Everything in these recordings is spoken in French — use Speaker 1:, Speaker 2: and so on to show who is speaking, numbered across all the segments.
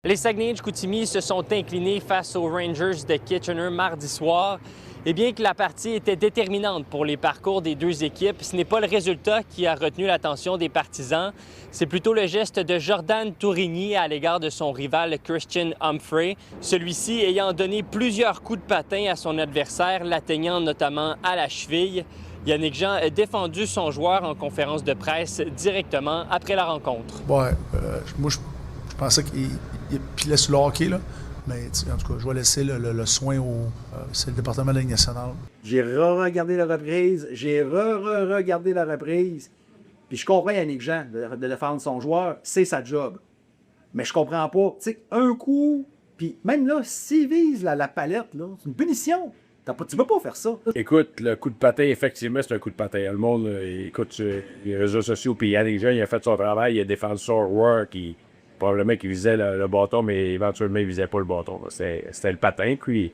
Speaker 1: Les Saguenay-Chicoutimi se sont inclinés face aux Rangers de Kitchener mardi soir. Et bien que la partie était déterminante pour les parcours des deux équipes, ce n'est pas le résultat qui a retenu l'attention des partisans. C'est plutôt le geste de Jordan Tourigny à l'égard de son rival Christian Humphrey, celui-ci ayant donné plusieurs coups de patin à son adversaire, l'atteignant notamment à la cheville. Yannick Jean a défendu son joueur en conférence de presse directement après la rencontre.
Speaker 2: Ouais, moi je pensais qu'il pilait sur le hockey, là. Mais en tout cas, je vais laisser le soin c'est le département de la Ligue nationale.
Speaker 3: J'ai re-regardé la reprise, regardé la reprise. Puis je comprends Yannick Jean de défendre son joueur, c'est sa job. Mais je comprends pas. Tu sais, un coup, puis même là, s'il vise la palette, là, c'est une punition. Tu peux pas faire ça.
Speaker 4: Écoute, le coup de patin, effectivement, c'est un coup de patin. Le monde, écoute, sur les réseaux sociaux, puis Yannick Jean, il a fait son travail, il a défendu son joueur, probablement qu'il visait le bâton, mais éventuellement, il visait pas le bâton. C'était le patin, puis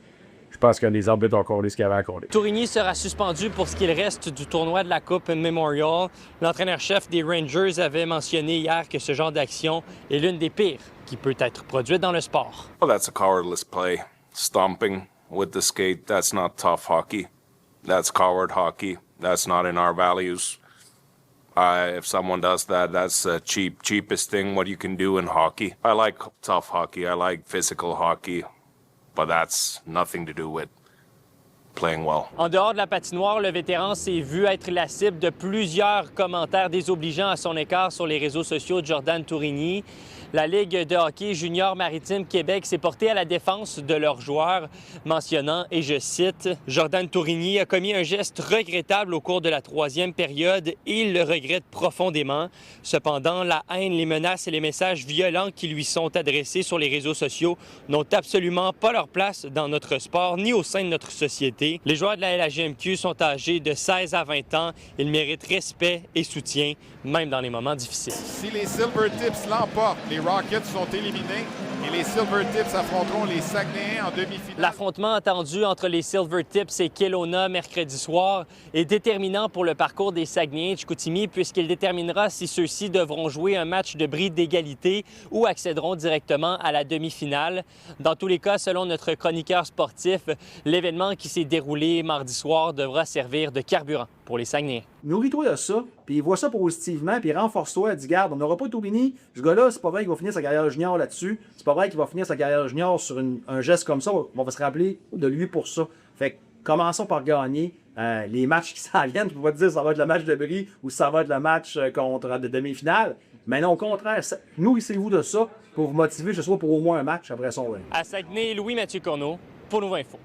Speaker 4: je pense que les arbitres ont accordé ce qu'il avait accordé.
Speaker 1: Tourigny sera suspendu pour ce qu'il reste du tournoi de la Coupe Memorial. L'entraîneur-chef des Rangers avait mentionné hier que ce genre d'action est l'une des pires qui peut être produite dans le sport.
Speaker 5: Well, that's a cowardless play. Stomping with the skate, that's not tough hockey. That's coward hockey. That's not in our values. If someone does that, that's the cheapest thing what you can do in hockey. I like tough hockey. I like physical hockey. But that's nothing to do with playing well.
Speaker 1: En dehors de la patinoire, le vétéran s'est vu être la cible de plusieurs commentaires désobligeants à son écart sur les réseaux sociaux de Jordan Tourigny. La Ligue de hockey junior maritime Québec s'est portée à la défense de leurs joueurs, mentionnant, et je cite, « Jordan Tourigny a commis un geste regrettable au cours de la troisième période et il le regrette profondément. Cependant, la haine, les menaces et les messages violents qui lui sont adressés sur les réseaux sociaux n'ont absolument pas leur place dans notre sport ni au sein de notre société. Les joueurs de la LHJMQ sont âgés de 16 à 20 ans. Ils méritent respect et soutien, même dans les moments difficiles. »
Speaker 6: Si les Silvertips l'emportent, les Rockets sont éliminés et les Silvertips affronteront les Saguenayens en demi-finale.
Speaker 1: L'affrontement attendu entre les Silvertips et Kelowna mercredi soir est déterminant pour le parcours des Saguenayens-Chicoutimi puisqu'il déterminera si ceux-ci devront jouer un match de bris d'égalité ou accéderont directement à la demi-finale. Dans tous les cas, selon notre chroniqueur sportif, l'événement qui s'est déroulé mardi soir devra servir de carburant pour les Saguenayens.
Speaker 3: Nourris-toi de ça, puis vois ça positivement, puis renforce-toi. Dis, garde, on n'aura pas Tourigny. Ce gars-là, c'est pas vrai qu'il va finir sa carrière junior là-dessus. C'est pas vrai qu'il va finir sa carrière junior sur un geste comme ça. On va se rappeler de lui pour ça. Fait que commençons par gagner les matchs qui s'en viennent. Je peux pas te dire ça va être le match de bris ou ça va être le match contre de demi-finale. Mais non, au contraire, nourrissez-vous de ça pour vous motiver, je sais pas, pour au moins un match après son.
Speaker 1: À Saguenay, Louis-Mathieu Corneau pour Nouveau Info.